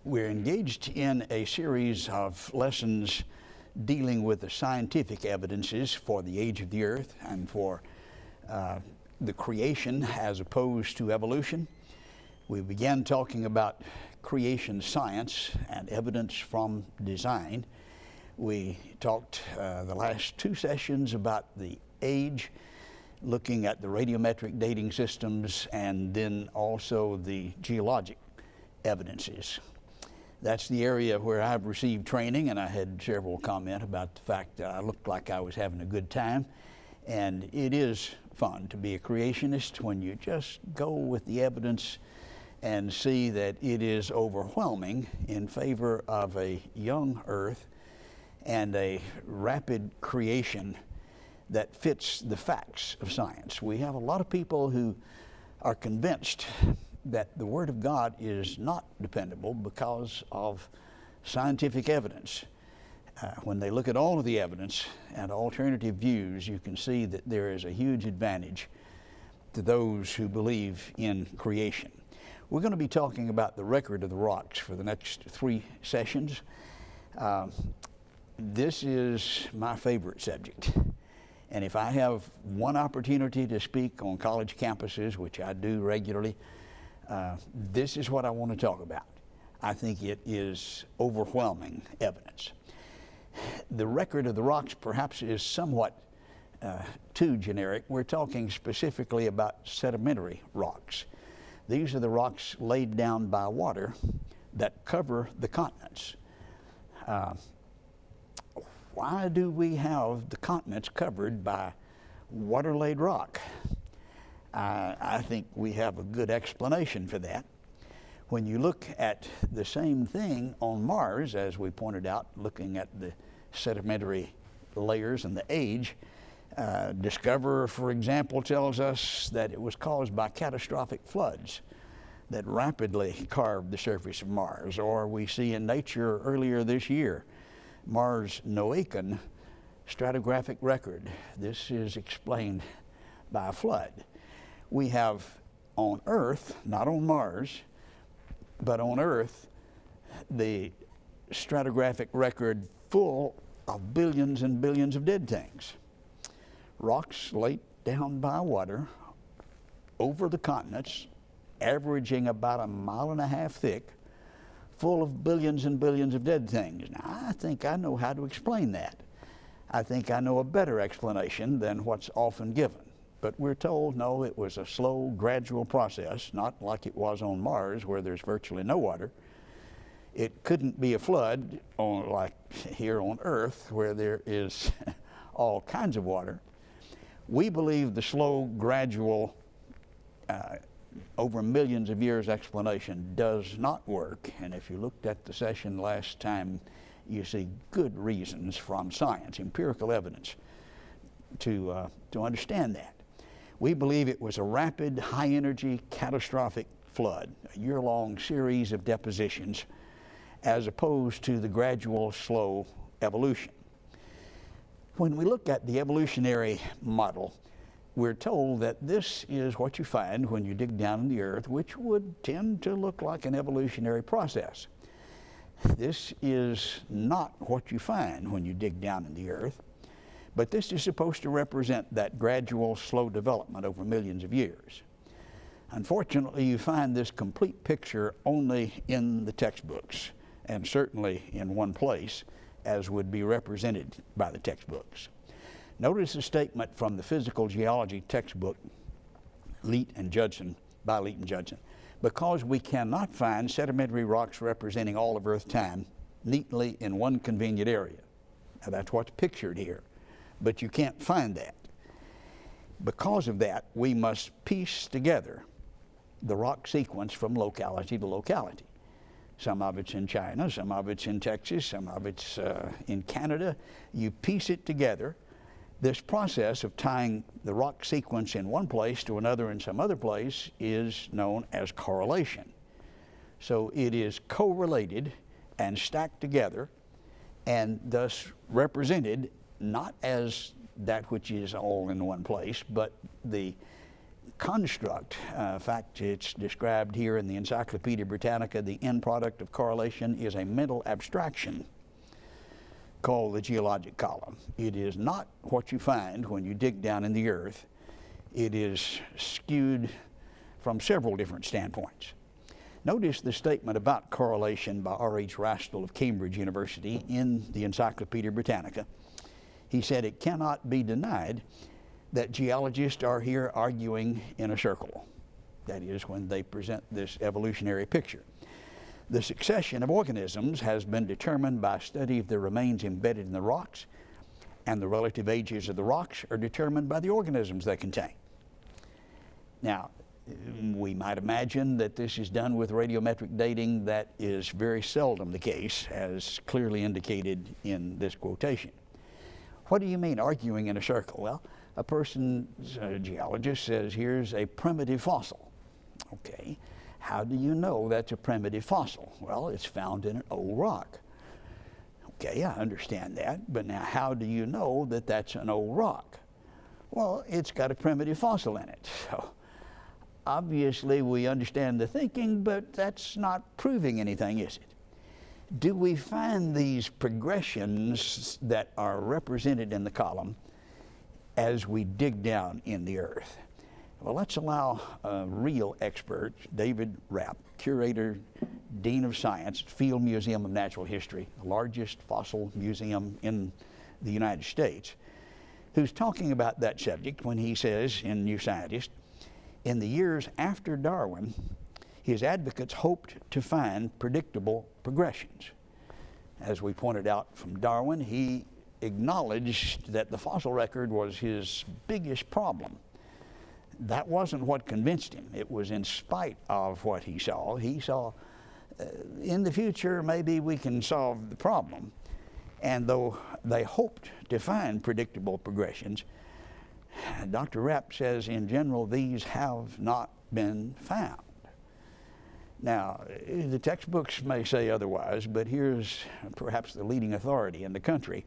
We're engaged in a series of lessons dealing with the scientific evidences for the age of the earth and for the creation as opposed to evolution. We began talking about creation science and evidence from design. We talked the last two sessions about the age, looking at the radiometric dating systems and then also the geologic evidences. That's the area where I've received training, and I had several comment about the fact that I looked like I was having a good time. And it is fun to be a creationist when you just go with the evidence and see that it is overwhelming in favor of a young earth and a rapid creation that fits the facts of science. We have a lot of people who are convinced that the Word of God is not dependable because of scientific evidence. When they look at all of the evidence and alternative views, you can see that there is a huge advantage to those who believe in creation. We're going to be talking about the record of the rocks for the next three sessions. This is my favorite subject. And if I have one opportunity to speak on college campuses, which I do regularly, this is what I want to talk about. I think it is overwhelming evidence. The record of the rocks perhaps is somewhat too generic. We're talking specifically about sedimentary rocks. These are the rocks laid down by water that cover the continents. Why do we have the continents covered by water-laid rock? I think we have a good explanation for that. When you look at the same thing on Mars, as we pointed out, looking at the sedimentary layers and the age, Discoverer, for example, tells us that it was caused by catastrophic floods that rapidly carved the surface of Mars. Or we see in Nature earlier this year, Mars Noachian stratigraphic record. This is explained by a flood. We have on Earth, not on Mars, but on Earth, the stratigraphic record full of billions and billions of dead things. Rocks laid down by water over the continents, averaging about 1.5 miles thick, full of billions and billions of dead things. Now, I think I know how to explain that. I think I know a better explanation than what's often given. But we're told, no, it was a slow, gradual process, not like it was on Mars, where there's virtually no water. It couldn't be a flood like here on Earth, where there is all kinds of water. We believe the slow, gradual, over millions of years explanation does not work. And if you looked at the session last time, you see good reasons from science, empirical evidence, to understand that. We believe it was a rapid, high-energy, catastrophic flood, a year-long series of depositions, as opposed to the gradual, slow evolution. When we look at the evolutionary model, we're told that this is what you find when you dig down in the earth, which would tend to look like an evolutionary process. This is not what you find when you dig down in the earth, but this is supposed to represent that gradual, slow development over millions of years. Unfortunately, you find this complete picture only in the textbooks, and certainly in one place, as would be represented by the textbooks. Notice a statement from the physical geology textbook, Leet and Judson, by Leet and Judson. Because we cannot find sedimentary rocks representing all of Earth time neatly in one convenient area. Now that's what's pictured here, but you can't find that. Because of that, we must piece together the rock sequence from locality to locality. Some of it's in China, some of it's in Texas, some of it's in Canada. You piece it together. This process of tying the rock sequence in one place to another in some other place is known as correlation. So it is correlated and stacked together and thus represented not as that which is all in one place, but the construct. In fact, it's described here in the Encyclopedia Britannica. The end product of correlation is a mental abstraction called the geologic column. It is not what you find when you dig down in the earth. It is skewed from several different standpoints. Notice the statement about correlation by R.H. Rastell of Cambridge University in the Encyclopedia Britannica. He said, "It cannot be denied that geologists are here arguing in a circle." That is, when they present this evolutionary picture. "The succession of organisms has been determined by study of the remains embedded in the rocks, and the relative ages of the rocks are determined by the organisms they contain." Now, we might imagine that this is done with radiometric dating. That is very seldom the case, as clearly indicated in this quotation. What do you mean, arguing in a circle? Well, a geologist says, here's a primitive fossil. Okay, how do you know that's a primitive fossil? Well, it's found in an old rock. Okay, I understand that, but now how do you know that that's an old rock? Well, it's got a primitive fossil in it. So obviously we understand the thinking, but that's not proving anything, is it? Do we find these progressions that are represented in the column as we dig down in the earth? Well, let's allow a real expert, David Rapp, curator, dean of science, Field Museum of Natural History, the largest fossil museum in the United States, who's talking about that subject when he says in New Scientist, in the years after Darwin, his advocates hoped to find predictable progressions. As we pointed out from Darwin, he acknowledged that the fossil record was his biggest problem. That wasn't what convinced him. It was in spite of what he saw. He saw, in the future, maybe we can solve the problem. And though they hoped to find predictable progressions, Dr. Rapp says, in general, these have not been found. Now, the textbooks may say otherwise, but here's perhaps the leading authority in the country.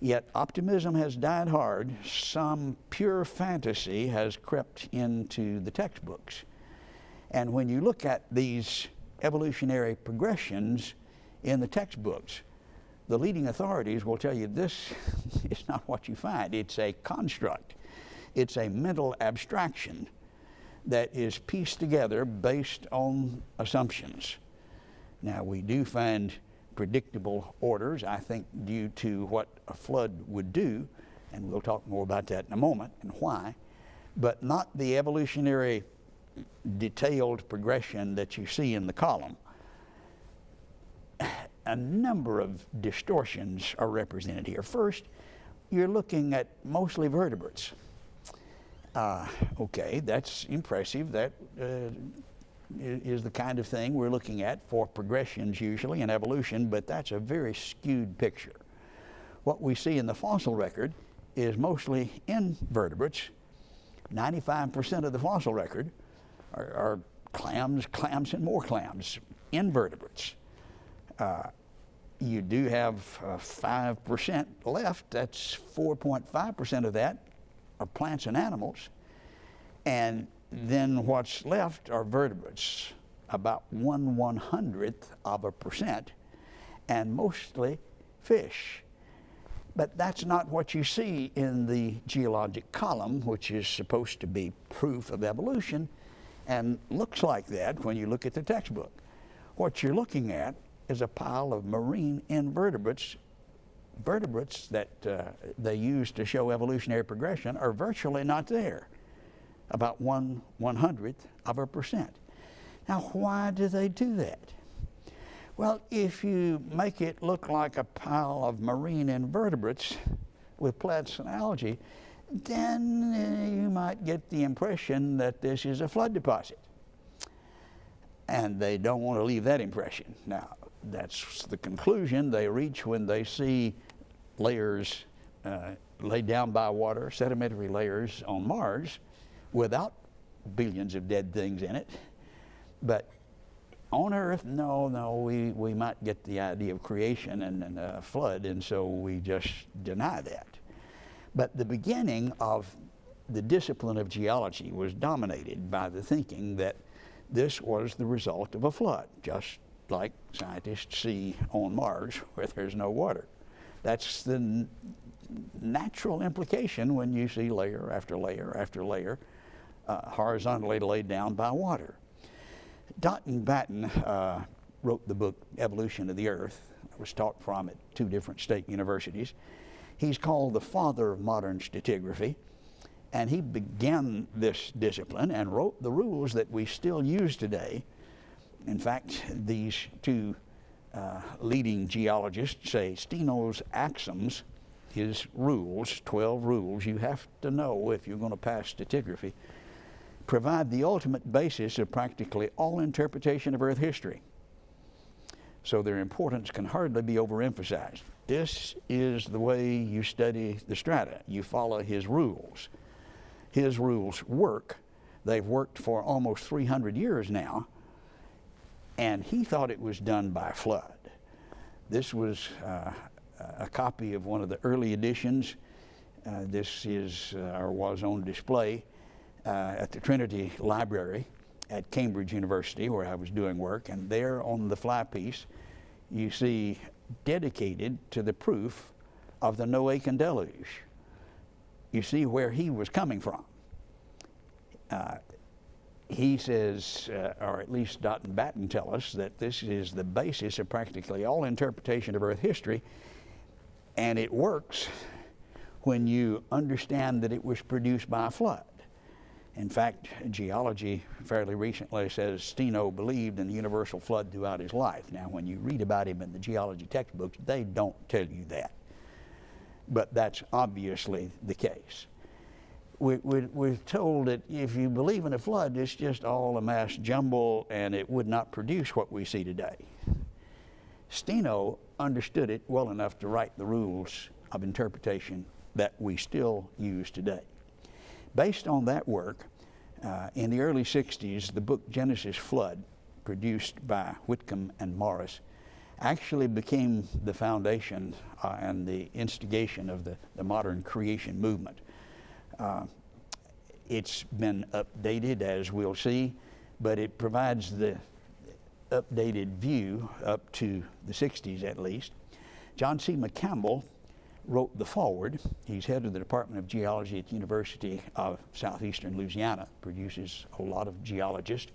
Yet optimism has died hard. Some pure fantasy has crept into the textbooks. And when you look at these evolutionary progressions in the textbooks, the leading authorities will tell you this is not what you find. It's a construct. It's a mental abstraction that is pieced together based on assumptions. Now, we do find predictable orders, I think, due to what a flood would do, and we'll talk more about that in a moment and why, but not the evolutionary detailed progression that you see in the column. A number of distortions are represented here. First, you're looking at mostly vertebrates. Okay, that's impressive. That is the kind of thing we're looking at for progressions usually in evolution, but that's a very skewed picture. What we see in the fossil record is mostly invertebrates. 95% of the fossil record are clams, and more clams, invertebrates. You do have 5% left. That's 4.5% of that are plants and animals. And then what's left are vertebrates, about 1/100%, and mostly fish. But that's not what you see in the geologic column, which is supposed to be proof of evolution, and looks like that when you look at the textbook. What you're looking at is a pile of marine invertebrates. Vertebrates that they use to show evolutionary progression are virtually not there, about 1/100%. Now, why do they do that? Well, if you make it look like a pile of marine invertebrates with plants and algae, then you might get the impression that this is a flood deposit. And they don't want to leave that impression. Now, that's the conclusion they reach when they see layers laid down by water, sedimentary layers on Mars, without billions of dead things in it. But on Earth, no, we might get the idea of creation and a flood, and so we just deny that. But the beginning of the discipline of geology was dominated by the thinking that this was the result of a flood, just like scientists see on Mars where there's no water. That's the natural implication when you see layer after layer after layer horizontally laid down by water. Patton wrote the book Evolution of the Earth. It was taught from at 2 different state universities. He's called the father of modern stratigraphy, and he began this discipline and wrote the rules that we still use today. In fact, these 2 leading geologists say Steno's axioms, his rules, 12 rules you have to know if you're going to pass stratigraphy, provide the ultimate basis of practically all interpretation of Earth history. So their importance can hardly be overemphasized. This is the way you study the strata. You follow his rules. His rules work. They've worked for almost 300 years now, and he thought it was done by flood. This was a copy of one of the early editions. This is or was on display at the Trinity Library at Cambridge University, where I was doing work, and there on the fly piece you see dedicated to the proof of the Noachian deluge. You see where he was coming from. He says, or at least Dott and Patton tell us, that this is the basis of practically all interpretation of Earth history, and it works when you understand that it was produced by a flood. In fact, geology fairly recently says Steno believed in the universal flood throughout his life. Now, when you read about him in the geology textbooks, they don't tell you that. But that's obviously the case. We're told that if you believe in a flood, it's just all a mass jumble and it would not produce what we see today. Steno understood it well enough to write the rules of interpretation that we still use today. Based on that work, in the early 60s, the book Genesis Flood, produced by Whitcomb and Morris, actually became the foundation and the instigation of the modern creation movement. It's been updated, as we'll see, but it provides the updated view up to the 60s at least. John C. McCampbell wrote the foreword. He's head of the Department of Geology at the University of Southeastern Louisiana, produces a lot of geologists.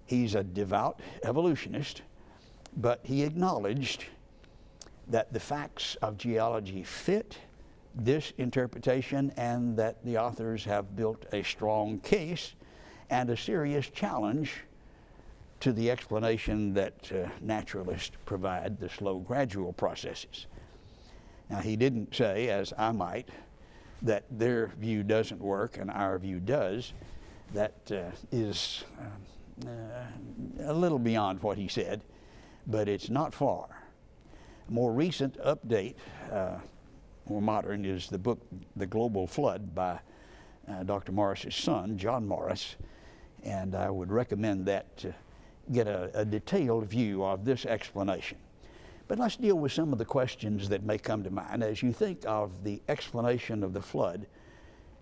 He's a devout evolutionist, but he acknowledged that the facts of geology fit this interpretation and that the authors have built a strong case and a serious challenge to the explanation that naturalists provide, the slow gradual processes. Now, he didn't say, as I might, that their view doesn't work and our view does. That is a little beyond what he said, but it's not far. A more recent update, more modern, is the book The Global Flood by Dr. Morris's son, John Morris, and I would recommend that to get a detailed view of this explanation. But let's deal with some of the questions that may come to mind as you think of the explanation of the flood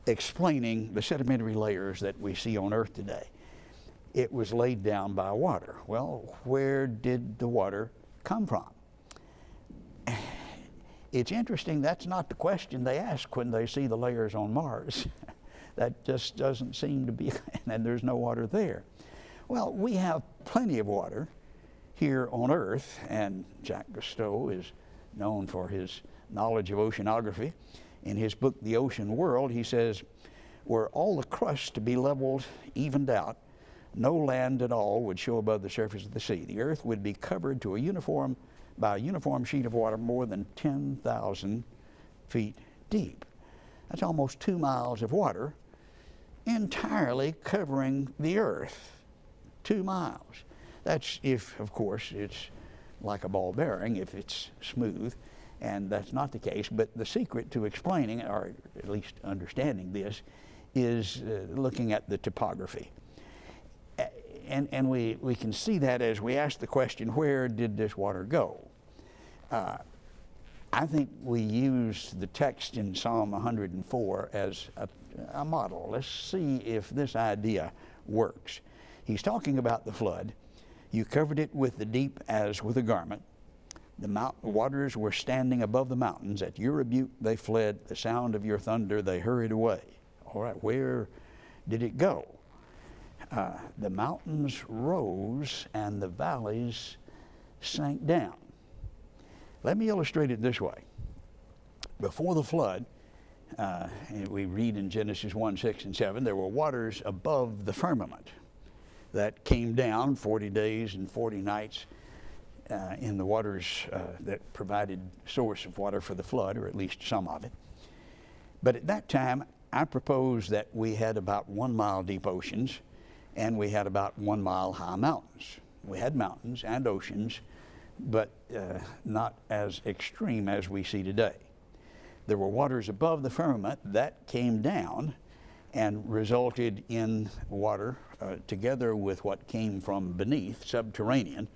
explaining the sedimentary layers that we see on Earth today. It was laid down by water. Well, where did the water come from? It's interesting, that's not the question they ask when they see the layers on Mars. That just doesn't seem to be, and there's no water there. Well, we have plenty of water here on Earth, and Jacques Cousteau is known for his knowledge of oceanography. In his book, The Ocean World, he says, were all the crust to be leveled, evened out, no land at all would show above the surface of the sea. The Earth would be covered to by a uniform sheet of water more than 10,000 feet deep. That's almost 2 miles of water entirely covering the Earth. 2 miles. That's if, of course, it's like a ball bearing, if it's smooth, and that's not the case. But the secret to explaining, or at least understanding this, is looking at the topography. And we can see that as we ask the question, where did this water go? I think we use the text in Psalm 104 as a model. Let's see if this idea works. He's talking about the flood. You covered it with the deep as with a garment. The waters were standing above the mountains. At your rebuke they fled. The sound of your thunder they hurried away. All right, where did it go? The mountains rose and the valleys sank down. Let me illustrate it this way. Before the flood, and we read in Genesis 1, 6, and 7, there were waters above the firmament that came down 40 days and 40 nights in the waters that provided source of water for the flood, or at least some of it. But at that time, I proposed that we had about 1 mile deep oceans and we had about 1 mile high mountains. We had mountains and oceans, but not as extreme as we see today. There were waters above the firmament that came down and resulted in water together with what came from beneath, subterranean,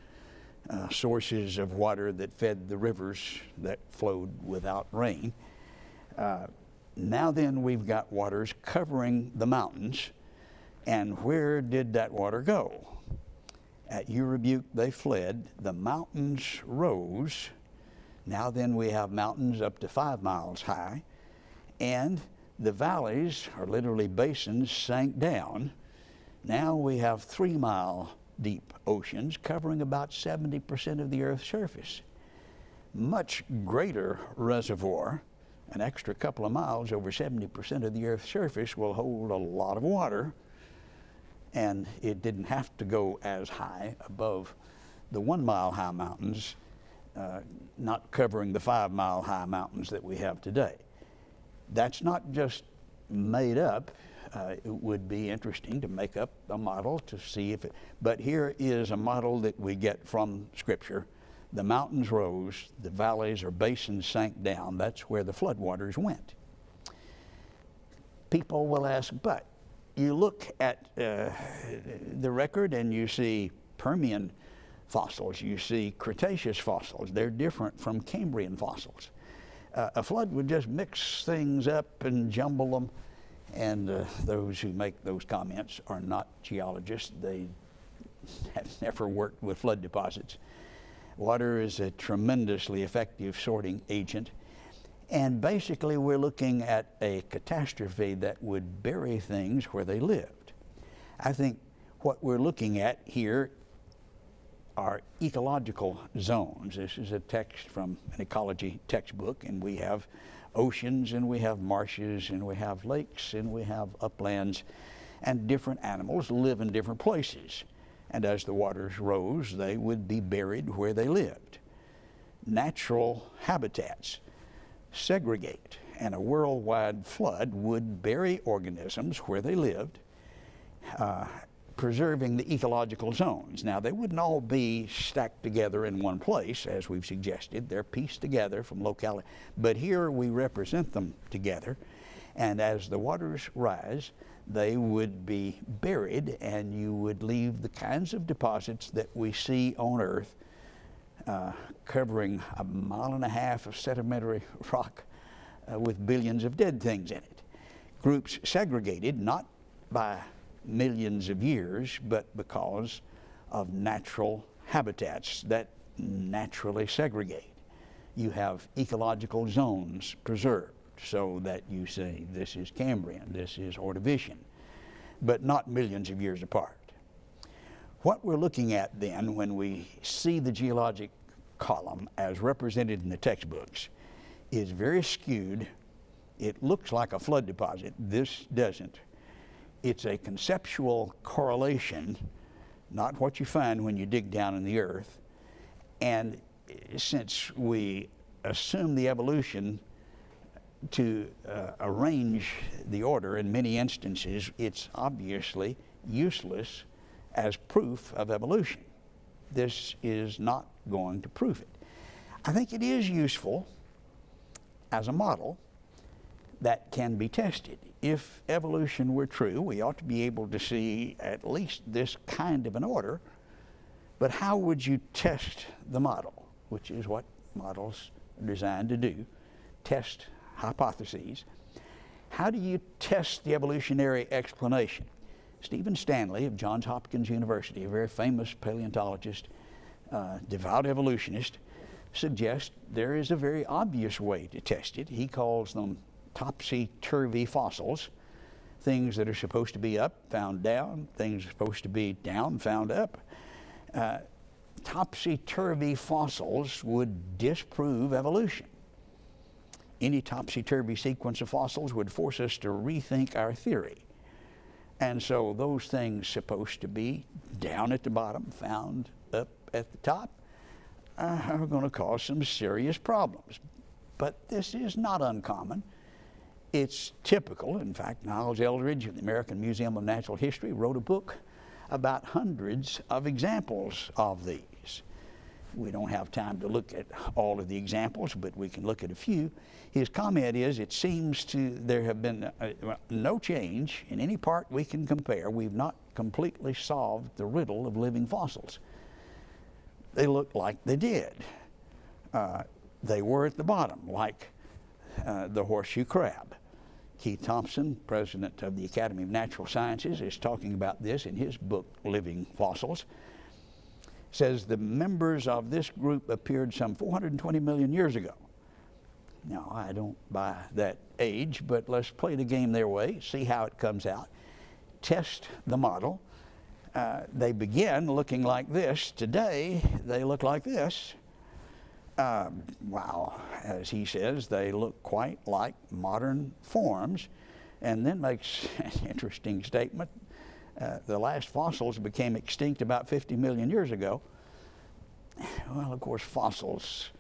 sources of water that fed the rivers that flowed without rain. Now then we've got waters covering the mountains, and where did that water go? At your rebuke they fled, the mountains rose. Now then we have mountains up to 5 miles high, and the valleys, or literally basins, sank down. Now we have 3 mile deep oceans covering about 70% of the Earth's surface. Much greater reservoir, an extra couple of miles over 70% of the Earth's surface, will hold a lot of water. And it didn't have to go as high above the 1 mile high mountains, not covering the 5 mile high mountains that we have today. That's not just made up. It would be interesting to make up a model to see if it, but here is a model that we get from Scripture. The mountains rose, the valleys or basins sank down. That's where the floodwaters went. People will ask, but you look at the record and you see Permian fossils, you see Cretaceous fossils. They're different from Cambrian fossils. A flood would just mix things up and jumble them, and those who make those comments are not geologists. They have never worked with flood deposits. Water is a tremendously effective sorting agent. And basically, we're looking at a catastrophe that would bury things where they lived. I think what we're looking at here are ecological zones. This is a text from an ecology textbook, and we have oceans, and we have marshes, and we have lakes, and we have uplands, and different animals live in different places. And as the waters rose, they would be buried where they lived. Natural habitats segregate, and a worldwide flood would bury organisms where they lived, preserving the ecological zones. Now, they wouldn't all be stacked together in one place, as we've suggested. They're pieced together from locality, but here we represent them together, and as the waters rise, they would be buried, and you would leave the kinds of deposits that we see on Earth, covering 1.5 miles of sedimentary rock with billions of dead things in it. Groups segregated not by millions of years, but because of natural habitats that naturally segregate. You have ecological zones preserved so that you say this is Cambrian, this is Ordovician, but not millions of years apart. What we're looking at then when we see the geologic column as represented in the textbooks is very skewed. It looks like a flood deposit. This doesn't. It's a conceptual correlation, not what you find when you dig down in the earth. And since we assume the evolution to arrange the order in many instances, it's obviously useless as proof of evolution. This is not going to prove it. I think it is useful as a model that can be tested. If evolution were true, we ought to be able to see at least this kind of an order, but how would you test the model, which is what models designed to do, test hypotheses. How do you test the evolutionary explanation? Stephen Stanley of Johns Hopkins University, a very famous paleontologist, devout evolutionist, suggests there is a very obvious way to test it. He calls them topsy-turvy fossils, things that are supposed to be up, found down, things supposed to be down, found up. Topsy-turvy fossils would disprove evolution. Any topsy-turvy sequence of fossils would force us to rethink our theory. And so those things supposed to be down at the bottom, found up at the top, are going to cause some serious problems. But this is not uncommon. It's typical. In fact, Niles Eldridge of the American Museum of Natural History wrote a book about hundreds of examples of these. We don't have time to look at all of the examples, but we can look at a few. His comment is, it seems to there have been no change in any part we can compare. We've not completely solved the riddle of living fossils. They look like they did. They were at the bottom, like the horseshoe crab. Keith Thompson, president of the Academy of Natural Sciences, is talking about this in his book, Living Fossils. Says the members of this group appeared some 420 million years ago. Now, I don't buy that age, but let's play the game their way, see how it comes out, test the model. They begin looking like this. Today, they look like this. Wow, as he says, they look quite like modern forms, and then makes an interesting statement. The last fossils became extinct about 50 million years ago. Well, of course, fossils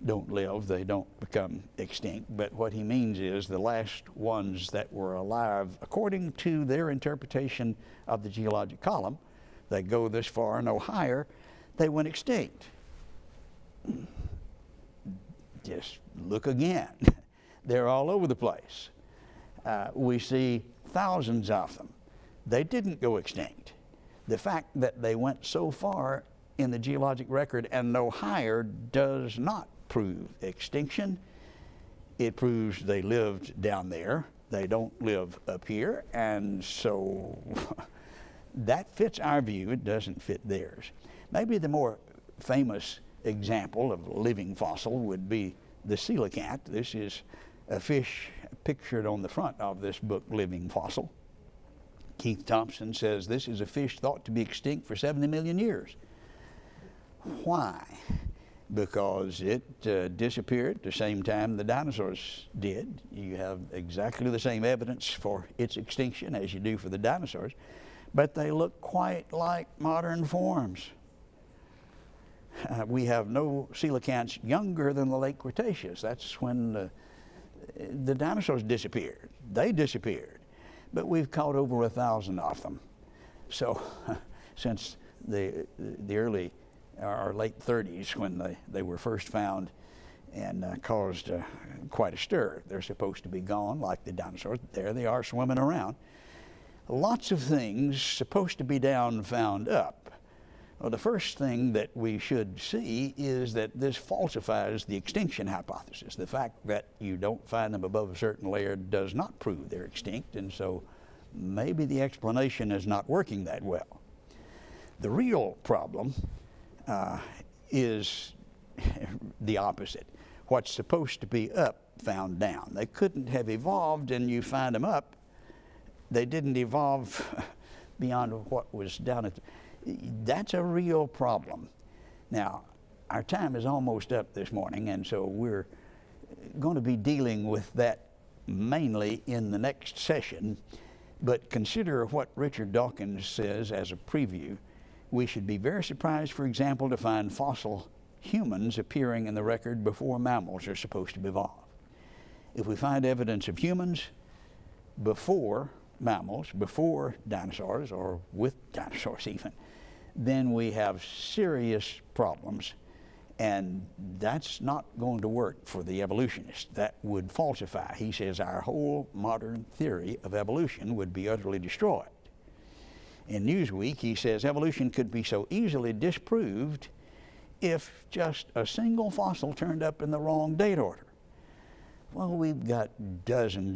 don't live, they don't become extinct, but what he means is the last ones that were alive, according to their interpretation of the geologic column, they go this far, no higher, they went extinct. Just look again. They're all over the place. We see thousands of them. They didn't go extinct. The fact that they went so far in the geologic record and no higher does not prove extinction. It proves they lived down there. They don't live up here, and so that fits our view. It doesn't fit theirs. Maybe the more famous example of a living fossil would be the coelacanth. This is a fish pictured on the front of this book, Living Fossil. Keith Thompson says this is a fish thought to be extinct for 70 million years. Why? Because it disappeared at the same time the dinosaurs did. You have exactly the same evidence for its extinction as you do for the dinosaurs, but they look quite like modern forms. We have no coelacanths younger than the late Cretaceous. That's when the dinosaurs disappeared. They disappeared. But we've caught over 1,000 of them. So since the early or late 30s, when they were first found and caused quite a stir. They're supposed to be gone like the dinosaurs. There they are swimming around. Lots of things supposed to be down found up. Well, the first thing that we should see is that this falsifies the extinction hypothesis. The fact that you don't find them above a certain layer does not prove they're extinct, and so maybe the explanation is not working that well. The real problem is the opposite. What's supposed to be up found down. They couldn't have evolved, and you find them up. They didn't evolve beyond what was down at the... That's a real problem. Now, our time is almost up this morning, and so we're going to be dealing with that mainly in the next session. But consider what Richard Dawkins says as a preview. We should be very surprised, for example, to find fossil humans appearing in the record before mammals are supposed to evolve. If we find evidence of humans before mammals, before dinosaurs, or with dinosaurs even, then we have serious problems, and that's not going to work for the evolutionist. That would falsify. He says our whole modern theory of evolution would be utterly destroyed. In Newsweek, he says evolution could be so easily disproved if just a single fossil turned up in the wrong date order? Well, we've got dozens